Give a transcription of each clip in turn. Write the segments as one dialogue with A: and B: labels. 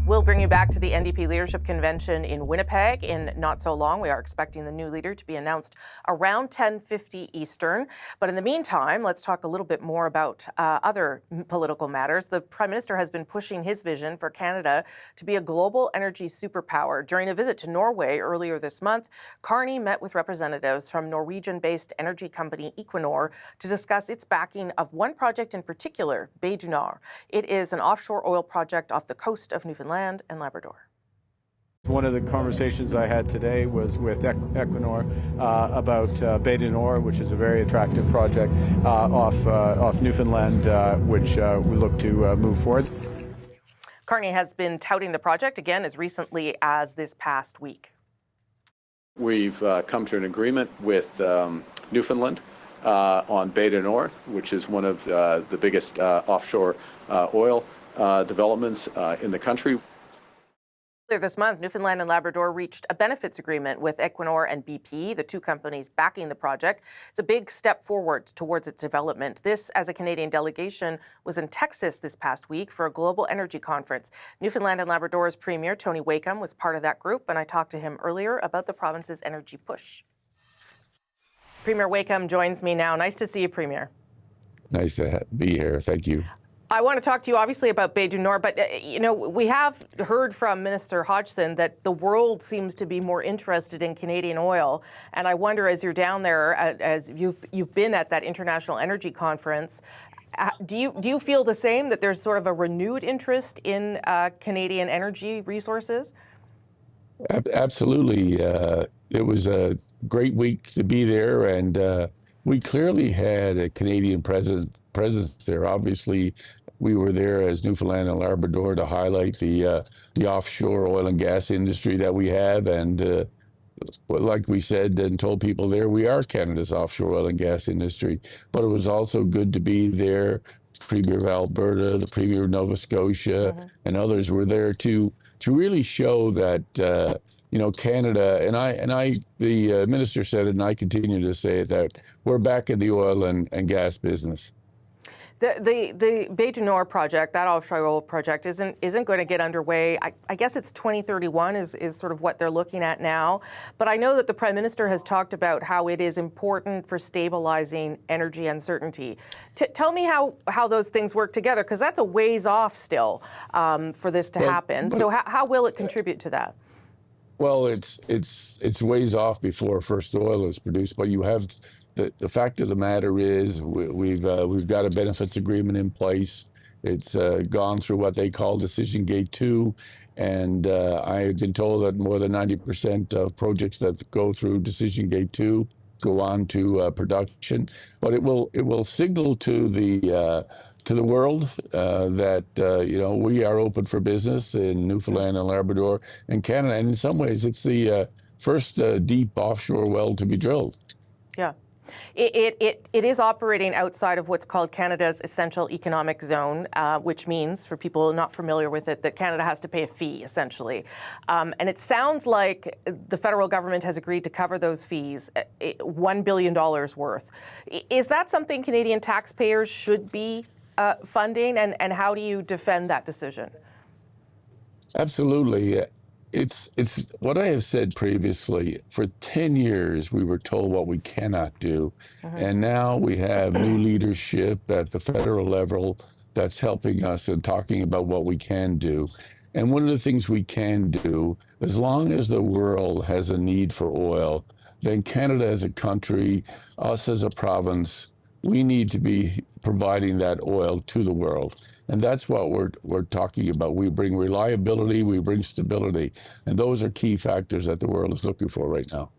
A: We'll bring you back to the NDP Leadership Convention in Winnipeg in not so long. We are expecting the new leader to be announced around 10:50 Eastern. But in the meantime, let's talk a little bit more about other political matters. The Prime Minister has been pushing his vision for Canada to be a global energy superpower. During a visit to Norway earlier this month, Carney met with representatives from Norwegian-based energy company Equinor to discuss its backing of one project in particular, Bay du Nord. It is an offshore oil project off the coast of Newfoundland and Labrador.
B: One of the conversations I had today was with Equinor about Bay du Nord, which is a very attractive project off Newfoundland, which we look to move forward.
A: Carney has been touting the project again as recently as this past week.
B: We've come to an agreement with Newfoundland on Bay du Nord, which is one of the biggest offshore oil developments in the country.
A: Earlier this month, Newfoundland and Labrador reached a benefits agreement with Equinor and BP, the two companies backing the project. It's a big step forward towards its development. This, as a Canadian delegation, was in Texas this past week for a global energy conference. Newfoundland and Labrador's Premier, Tony Wakeham, was part of that group, and I talked to him earlier about the province's energy push. Premier Wakeham joins me now. Nice to see you, Premier.
C: Nice to be here. Thank you.
A: I want to talk to you obviously about Bay du Nord, but we have heard from Minister Hodgson that the world seems to be more interested in Canadian oil, and I wonder, as you're down there, as you've been at that international energy conference, do you feel the same, that there's sort of a renewed interest in Canadian energy resources?
C: Absolutely. It was a great week to be there, and we clearly had a Canadian presence there. Obviously, we were there as Newfoundland and Labrador to highlight the offshore oil and gas industry that we have. And like we said and told people there, we are Canada's offshore oil and gas industry. But it was also good to be there. Premier of Alberta, the Premier of Nova Scotia, and others were there to really show that Canada, and the minister said it, and I continue to say it, that we're back in the oil and gas business.
A: The Bay du Nord project, that offshore oil project, isn't going to get underway. I guess it's 2031 is sort of what they're looking at now. But I know that the Prime Minister has talked about how it is important for stabilizing energy uncertainty. Tell me how those things work together, because that's a ways off still for this to happen. So how will it contribute to that?
C: Well, it's ways off before first oil is produced, but you have the fact of the matter is we've got a benefits agreement in place. It's gone through what they call Decision Gate 2, and I've been told that more than 90% of projects that go through Decision Gate 2 go on to production. But it will signal to the world that we are open for business in Newfoundland and Labrador and Canada, and in some ways it's the first deep offshore well to be drilled.
A: Yeah. It is operating outside of what's called Canada's Essential Economic Zone, which means, for people not familiar with it, that Canada has to pay a fee, essentially. And it sounds like the federal government has agreed to cover those fees, $1 billion worth. Is that something Canadian taxpayers should be funding, and how do you defend that decision?
C: Absolutely. It's what I have said previously. For 10 years, we were told what we cannot do. And now we have new leadership at the federal level that's helping us and talking about what we can do. And one of the things we can do, as long as the world has a need for oil, then Canada as a country, us as a province, we need to be providing that oil to the world. And that's what we're talking about. We bring reliability, we bring stability. And those are key factors that the world is looking for right now.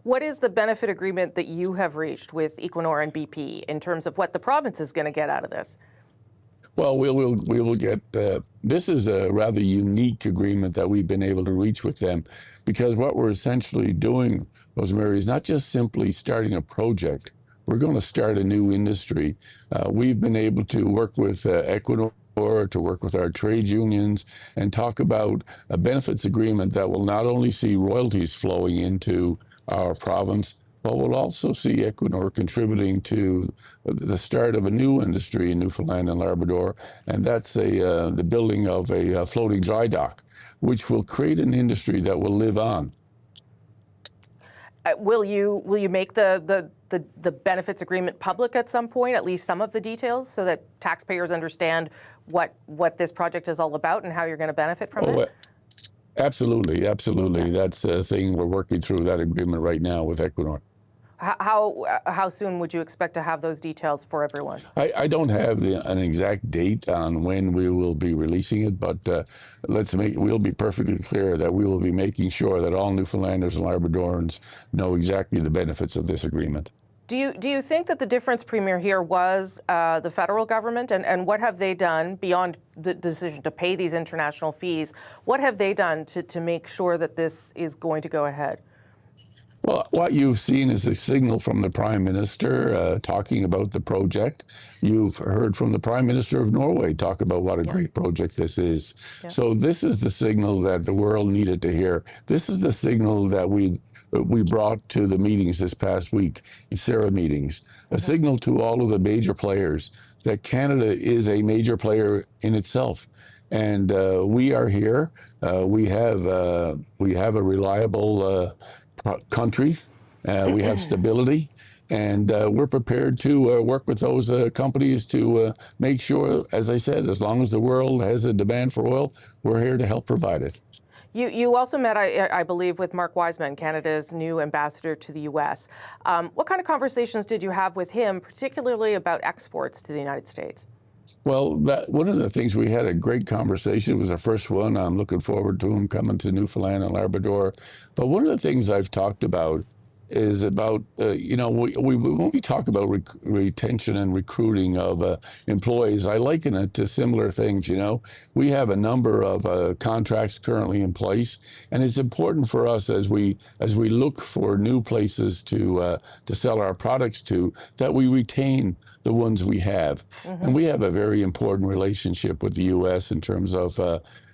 A: What is the benefit agreement that you have reached with Equinor and BP in terms of what the province is going to get out of this?
C: Well, we will get, this is a rather unique agreement that we've been able to reach with them, because what we're essentially doing, Rosemary, is not just simply starting a project. We're going to start a new industry. We've been able to work with Equinor, to work with our trade unions, and talk about a benefits agreement that will not only see royalties flowing into our province, But we'll also see Equinor contributing to the start of a new industry in Newfoundland and Labrador, and that's the building of a floating dry dock, which will create an industry that will live on.
A: Will you make the benefits agreement public at some point, at least some of the details, so that taxpayers understand what this project is all about and how you're going to benefit from it?
C: Absolutely. That's a thing we're working through that agreement right now with Equinor.
A: How soon would you expect to have those details for everyone?
C: I don't have an exact date on when we will be releasing it, but we'll be perfectly clear that we will be making sure that all Newfoundlanders and Labradorans know exactly the benefits of this agreement.
A: Do you think that the difference, Premier, here was the federal government, and what have they done beyond the decision to pay these international fees? What have they done to make sure that this is going to go ahead?
C: Well, what you've seen is a signal from the Prime Minister talking about the project. You've heard from the Prime Minister of Norway talk about what a great project this is. Yeah. So this is the signal that the world needed to hear. This is the signal that we brought to the meetings this past week, CERA meetings, a signal to all of the major players that Canada is a major player in itself. And we are here. We have a reliable country. We have stability, and we're prepared to work with those companies to make sure, as I said, as long as the world has a demand for oil, we're here to help provide it.
A: You also met, I believe, with Mark Wiseman, Canada's new ambassador to the U.S. What kind of conversations did you have with him, particularly about exports to the United States?
C: Well, one of the things, we had a great conversation. It was our first one. I'm looking forward to him coming to Newfoundland and Labrador. But one of the things I've talked about is about, when we talk about retention and recruiting of employees, I liken it to similar things. We have a number of contracts currently in place, and it's important for us as we look for new places to sell our products to, that we retain the ones we have. Mm-hmm. And we have a very important relationship with the U.S. in terms of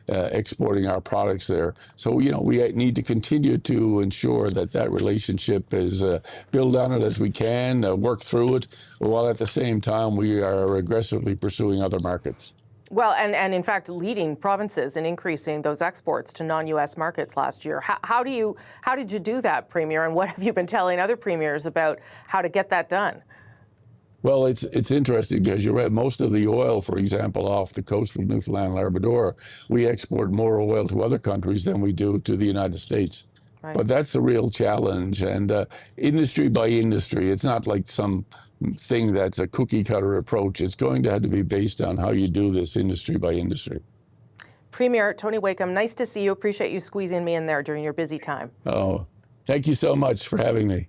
C: exporting our products there. So, we need to continue to ensure that relationship is build on it as we can, work through it, while at the same time we are aggressively pursuing other markets.
A: Well, and in fact, leading provinces in increasing those exports to non-U.S. markets last year. How did you do that, Premier, and what have you been telling other premiers about how to get that done?
C: Well, it's interesting because you're right. Most of the oil, for example, off the coast of Newfoundland and Labrador, we export more oil to other countries than we do to the United States. Right. But that's a real challenge. And industry by industry, it's not like some thing that's a cookie cutter approach. It's going to have to be based on how you do this industry by industry.
A: Premier Tony Wakeham, nice to see you. Appreciate you squeezing me in there during your busy time.
C: Oh, thank you so much for having me.